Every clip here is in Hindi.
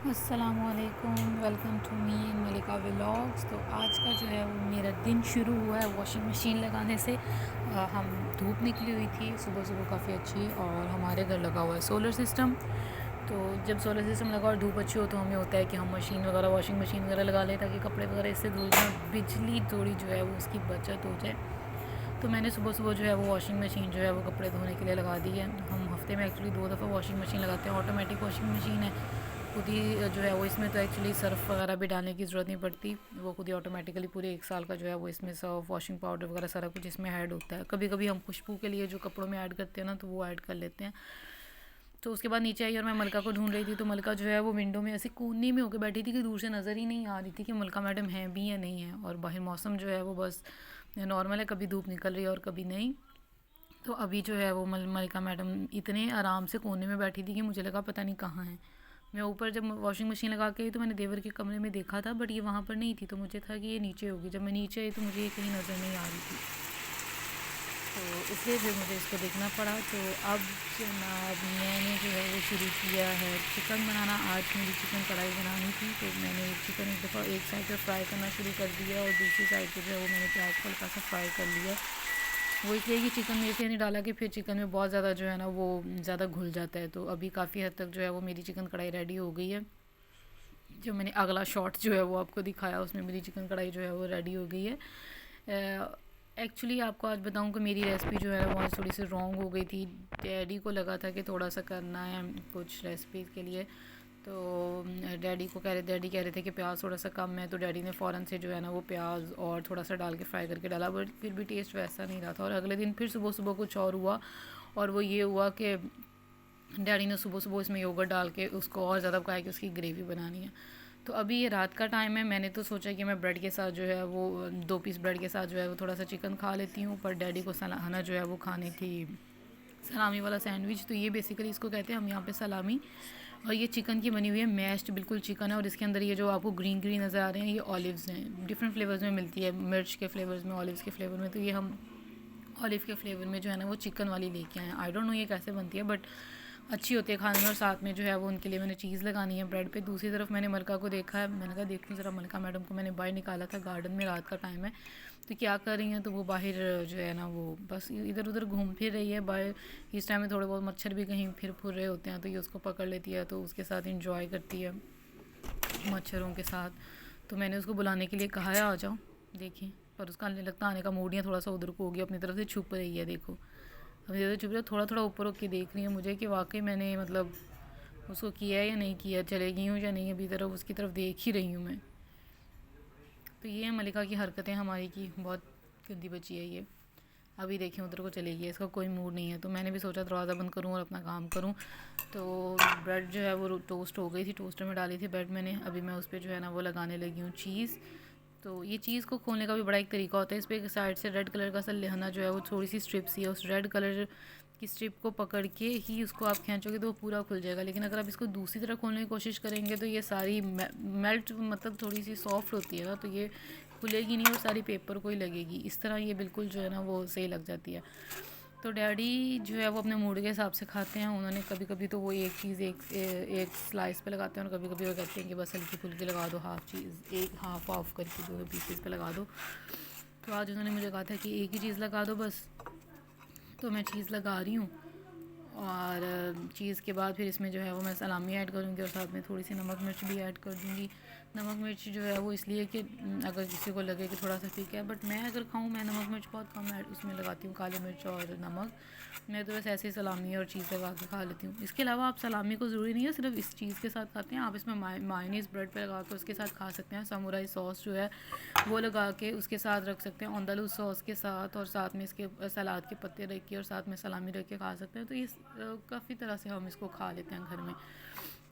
अस्सलामुअलैकुम, welcome to me in Malika vlogs. तो आज का जो है वो मेरा दिन शुरू हुआ है वॉशिंग मशीन लगाने से। हम धूप निकली हुई थी सुबह सुबह काफ़ी अच्छी, और हमारे घर लगा हुआ है सोलर सिस्टम। तो जब सोलर सिस्टम लगा और धूप अच्छी हो तो हमें होता है कि हम मशीन वगैरह वॉशिंग मशीन वगैरह लगा लें ताकि कपड़े वगैरह इससे धुल जाएं, बिजली थोड़ी जो है वो उसकी बचत हो जाए। तो मैंने सुबह सुबह जो है वो वॉशिंग मशीन जो है वो कपड़े धोने के लिए लगा दी है। हम हफ्ते में एक्चुअली 2 दफ़ा वॉशिंग मशीन लगाते हैं। ऑटोमेटिक वॉशिंग मशीन है, खुद ही जो है वो इसमें तो एक्चुअली सर्फ़ वगैरह भी डालने की ज़रूरत नहीं पड़ती। वो खुद ही ऑटोमेटिकली पूरे 1 साल का जो है वो इसमें सर्फ वॉशिंग पाउडर वगैरह सारा कुछ इसमें ऐड होता है। कभी कभी हम खुशबू के लिए जो कपड़ों में ऐड करते हैं ना, तो वो ऐड कर लेते हैं। तो उसके बाद नीचे आई और मैं मलका को ढूंढ रही थी। तो मलका जो है वो विंडो में ऐसे कोने में होकर बैठी थी कि दूर से नज़र ही नहीं आ रही थी कि मलका मैडम हैं भी या नहीं है। और बाहर मौसम जो है वो बस नॉर्मल है, कभी धूप निकल रही है और कभी नहीं। तो अभी जो है वो मलिका मैडम इतने आराम से कोने में बैठी थी कि मुझे लगा पता नहीं कहाँ है। मैं ऊपर जब वॉशिंग मशीन लगा के आई तो मैंने देवर के कमरे में देखा था, बट ये वहाँ पर नहीं थी। तो मुझे था कि ये नीचे होगी। जब मैं नीचे आई तो मुझे ये कहीं नज़र नहीं आ रही थी, तो इसलिए फिर मुझे इसको देखना पड़ा। तो अब जनाब मैंने जो है वो शुरू किया है चिकन बनाना। आज मेरी चिकन कढ़ाई बनानी थी, तो मैंने चिकन एक दफ़ा एक साइड पर फ्राई करना शुरू कर दिया और दूसरी साइड पर जो है वो मैंने प्याज को हल्का सा फ्राई कर लिया। वो इसलिए कि चिकन में इसलिए नहीं डाला कि फिर चिकन में बहुत ज़्यादा जो है ना वो ज़्यादा घुल जाता है। तो अभी काफ़ी हद तक जो है वो मेरी चिकन कढ़ाई रेडी हो गई है। जो मैंने अगला शॉट जो है वो आपको दिखाया उसमें मेरी चिकन कढ़ाई जो है वो रेडी हो गई है। एक्चुअली आपको आज बताऊं कि मेरी रेसिपी जो है वो आज थोड़ी सी रॉन्ग हो गई थी। डैडी को लगा था कि थोड़ा सा करना है कुछ रेसिपीज़ के लिए। तो डैडी कह रहे थे कि प्याज थोड़ा सा कम है। तो डैडी ने फ़ौरन से जो है ना वो प्याज और थोड़ा सा डाल के फ्राई करके डाला, बट फिर भी टेस्ट वैसा नहीं रहा था। और अगले दिन फिर सुबह सुबह कुछ और हुआ, और वो ये हुआ कि डैडी ने सुबह सुबह इसमें योगर्ट डाल के उसको और ज़्यादा पकाया कि उसकी ग्रेवी बनानी है। तो अभी ये रात का टाइम है। मैंने तो सोचा कि मैं ब्रेड के साथ जो है वो 2 पीस ब्रेड के साथ जो है वो थोड़ा सा चिकन खा लेती हूँ, पर डैडी को सलाना जो है वो खानी थी सलामी वाला सैंडविच। तो ये बेसिकली इसको कहते हैं हम यहाँ पे सलामी। और ये चिकन की बनी हुई है, मैश्ड बिल्कुल चिकन है। और इसके अंदर ये जो आपको ग्रीन ग्रीन नज़र आ रहे हैं ये ऑलिव्स हैं। डिफरेंट फ्लेवर्स में मिलती है, मिर्च के फ्लेवर्स में, ऑलिव्स के फ्लेवर में। तो ये हम ऑलिव के फ्लेवर में जो है ना वो चिकन वाली लेके आए हैं। आई डोंट नो ये कैसे बनती है, बट अच्छी होती है खाने में। और साथ में जो है वो उनके लिए मैंने चीज़ लगानी है ब्रेड पे। दूसरी तरफ मैंने मलका को देखा है, मैंने कहा देखूँ ज़रा मलका मैडम को। मैंने बाहर निकाला था, गार्डन में रात का टाइम है तो क्या कर रही हैं। तो वो बाहर जो है ना वो बस इधर उधर घूम फिर रही है बाहर। इस टाइम में थोड़े बहुत मच्छर भी कहीं फिर फुर रहे होते हैं, तो ये उसको पकड़ लेती है, तो उसके साथ इंजॉय करती है मच्छरों के साथ। तो मैंने उसको बुलाने के लिए कहा है आ जाओ, देखिए। पर उसका लगता आने का मूड ही थोड़ा सा उधर को हो गया, अपनी तरफ से छुप रही है। देखो अभी ज़्यादा छुप रही है, थोड़ा थोड़ा ऊपर होकर देख रही है मुझे कि वाकई मैंने मतलब उसको किया है या नहीं किया, चले गई हूँ या नहीं। अभी तरफ उसकी तरफ देख ही रही हूँ मैं। तो ये है मलिका की हरकतें हमारी की, बहुत गंदी बच्ची है ये। अभी देखें उधर को चली गई, इसका कोई मूड नहीं है। तो मैंने भी सोचा दरवाज़ा बंद करूँ और अपना काम करूँ। तो ब्रेड जो है वो टोस्ट हो गई थी, टोस्टर में डाली थी ब्रेड मैंने। अभी मैं उस पर जो है ना वो लगाने लगी हूँ चीज़। तो ये चीज़ को खोलने का भी बड़ा एक तरीका होता है। इस पर एक साइड से रेड कलर का सा लहना जो है वो थोड़ी सी स्ट्रिप सी है, उस रेड कलर की स्ट्रिप को पकड़ के ही उसको आप खींचोगे तो वो पूरा खुल जाएगा। लेकिन अगर आप इसको दूसरी तरह खोलने की कोशिश करेंगे तो ये सारी मेल्ट मतलब थोड़ी सी सॉफ्ट होती है ना, तो ये खुलेगी नहीं और सारी पेपर को ही लगेगी। इस तरह ये बिल्कुल जो है ना वो सही लग जाती है। तो डैडी जो है वो अपने मूड के हिसाब से खाते हैं। उन्होंने कभी कभी तो वो एक चीज़ एक स्लाइस पे लगाते हैं, और कभी कभी वो कहते हैं कि बस हल्की फुल्की लगा दो, हाफ़ चीज़ एक हाफ़ ऑफ करके 2 पीसेस पे लगा दो। तो आज उन्होंने मुझे कहा था कि एक ही चीज़ लगा दो बस। तो मैं चीज़ लगा रही हूँ, और चीज़ के बाद फिर इसमें जो है वो मैं सलामी ऐड करूँगी और साथ में थोड़ी सी नमक मिर्च भी ऐड कर दूँगी। नमक मिर्च जो है वो इसलिए कि अगर किसी को लगे कि थोड़ा सा फीका है, बट मैं अगर खाऊँ, मैं नमक मिर्च बहुत कम ऐड उसमें लगाती हूँ, काली मिर्च और नमक। मैं तो बस ऐसे ही सलामी और चीज़ लगा के खा लेती हूँ। इसके अलावा आप सलामी को ज़रूरी नहीं है सिर्फ इस चीज़ के साथ खाते हैं, आप इसमें मायोनीज़ ब्रेड पे लगा के उसके साथ खा सकते हैं। समुराई सॉस जो है वो लगा के उसके साथ रख सकते हैं, अंदालूस सॉस के साथ, और साथ में इसके सलाद के पत्ते रख के और साथ में सलामी रख के खा सकते हैं। तो ये काफ़ी तरह से हम इसको खा लेते हैं घर में।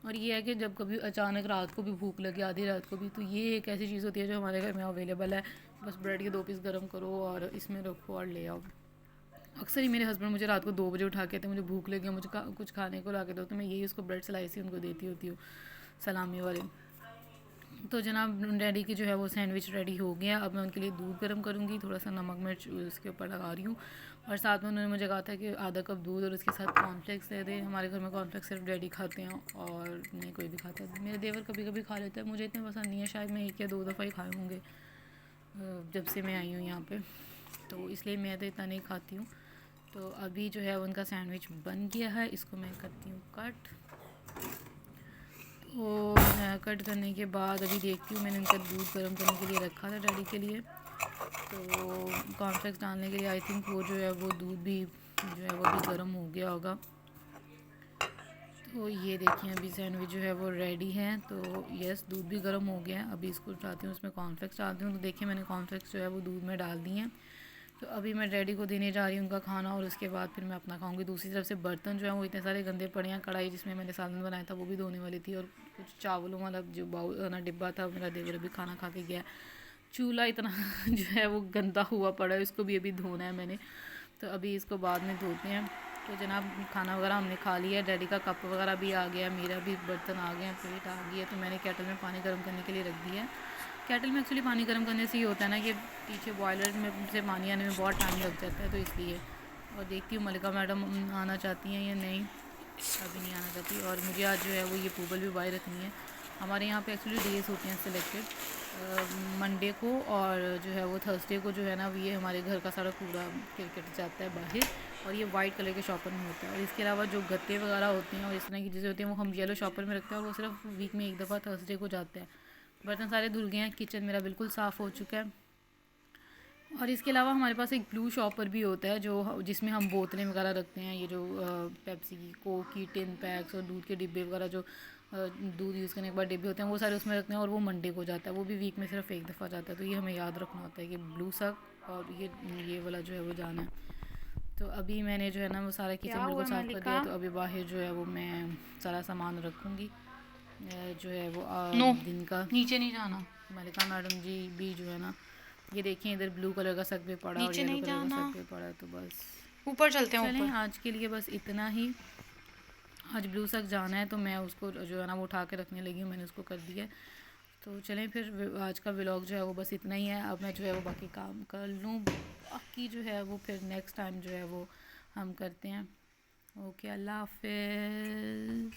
और ये है कि जब कभी अचानक रात को भी भूख लगे, आधी रात को भी, तो ये एक ऐसी चीज़ होती है जो हमारे घर में अवेलेबल है। बस ब्रेड के 2 पीस गर्म करो और इसमें रखो और ले आओ। अक्सर ही मेरे हस्बैंड मुझे रात को 2 बजे उठा के थे, मुझे भूख लगी, मुझे कुछ खाने को ला के दो, तो मैं यही उसको ब्रेड स्लाइस ही उनको देती होती हूँ, सलामी वाले। तो जनाब डैडी की जो है वो सैंडविच रेडी हो गया। अब मैं उनके लिए दूध गर्म करूँगी, थोड़ा सा नमक मिर्च उसके ऊपर लगा रही हूँ। और साथ में उन्होंने मुझे कहा था कि आधा कप दूध और उसके साथ कॉर्नफ्लेक्स दे दे। हमारे घर में कॉर्नफ्लेक्स सिर्फ डैडी खाते हैं और नहीं कोई भी खाता है। मेरे देवर कभी कभी खा लेता है, मुझे इतने पसंद नहीं है, शायद मैं 1 या 2 दफ़ा ही खाए होंगे जब से मैं आई हूँ यहाँ पे, तो इसलिए मैं तो इतना नहीं खाती हूँ। तो अभी जो है उनका सैंडविच बन गया है, इसको मैं करती हूँ कट। तो कट करने के बाद अभी देखती हूँ, मैंने उनका दूध गर्म करने के लिए रखा था डैडी के लिए, तो कॉर्नफ्लेक्स डालने के लिए आई थिंक वो जो है वो दूध भी जो है वो भी गर्म हो गया होगा। तो ये देखिए अभी सैंडविच जो है वो रेडी है। तो यस, दूध भी गर्म हो गया है। अभी इसको चाहती हूँ उसमें कॉर्नफ्लेक्स डालती हूँ। तो देखिए मैंने कॉर्नफ्लेक्स जो है वो दूध में डाल दी हैं। तो अभी मैं डैडी को देने जा रही हूँ उनका खाना और उसके बाद फिर मैं अपना खाऊंगी। दूसरी तरफ से बर्तन जो है वो इतने सारे गंदे पड़े हैं। कढ़ाई जिसमें मैंने सालन बनाया था वो भी धोने वाली थी, और कुछ चावलों वाला जो बाउल ना डिब्बा था, मेरा देवर अभी खाना खा के गया। चूल्हा इतना जो है वो गंदा हुआ पड़ा है, इसको भी अभी धोना है मैंने। तो अभी इसको बाद में धोते हैं। तो जनाब खाना वगैरह हमने खा लिया, डैडी का कप वगैरह भी आ गया, मेरा भी बर्तन आ गया, प्लेट आ गई है। तो मैंने केटल में पानी गर्म करने के लिए रख दिया है। केटल में एक्चुअली पानी गर्म करने से ये होता है ना कि पीछे बॉयलर में से पानी आने में बहुत टाइम लग जाता है, तो इसलिए। और देखती हूँ मलिका मैडम आना चाहती हैं या नहीं, अभी नहीं आना चाहती। और मुझे आज जो है वो ये पूबल भी बाई रखनी है। हमारे यहाँ पे एक्चुअली डेज होते हैं सिलेक्टेड, मंडे को और जो है वो थर्सडे को जो है ना, ये हमारे घर का सारा कूड़ा क्रिकेट जाता है बाहर, और ये वाइट कलर के शॉपर में होता है। और इसके अलावा जो गत्ते वगैरह होते हैं और इस तरह की चीज़ें होती हैं वो हम येलो शॉपर में रखते हैं, और वो सिर्फ वीक में 1 दफ़ा थर्सडे को जाते हैं। बर्तन सारे धुल गए हैं, किचन मेरा बिल्कुल साफ़ हो चुका है। और इसके अलावा हमारे पास एक ब्लू शॉपर भी होता है जो जिसमें हम बोतलें वगैरह रखते हैं, ये जो पेप्सी की, कोक की टिन पैक्स और दूध के डिब्बे वगैरह, जो दूध यूज़ करने के बाद डिब्बे होते हैं वो सारे उसमें रखते हैं, और वो मंडे को जाता है, वो भी वीक में सिर्फ 1 दफ़ा जाता है। तो ये हमें याद रखना होता है कि ब्लू सक और ये वाला जो है वो जाना है। तो अभी मैंने जो है ना वो सारा किचन बिल्कुल साफ़ कर दिया। तो अभी बाहर जो है वो मैं सारा सामान रखूँगी, जो है वो दिन का। नीचे नहीं जाना। मलिका मैडम जी भी जो है ना, ये देखिए इधर ब्लू कलर का सक पे पड़ा और येलो कलर का सक पे पड़ा। तो बस ऊपर चलते हैं। चलें, आज के लिए बस इतना ही। आज ब्लू सक जाना है तो मैं उसको जो है ना वो उठा के रखने लगी हूँ, मैंने उसको कर दिया। तो चलें फिर, आज का व्लॉग जो है वो बस इतना ही है। अब मैं जो है वो बाकी काम कर लूँ, बाकी जो है वो फिर नेक्स्ट टाइम जो है वो हम करते हैं। ओके, अल्लाह हाफिज़।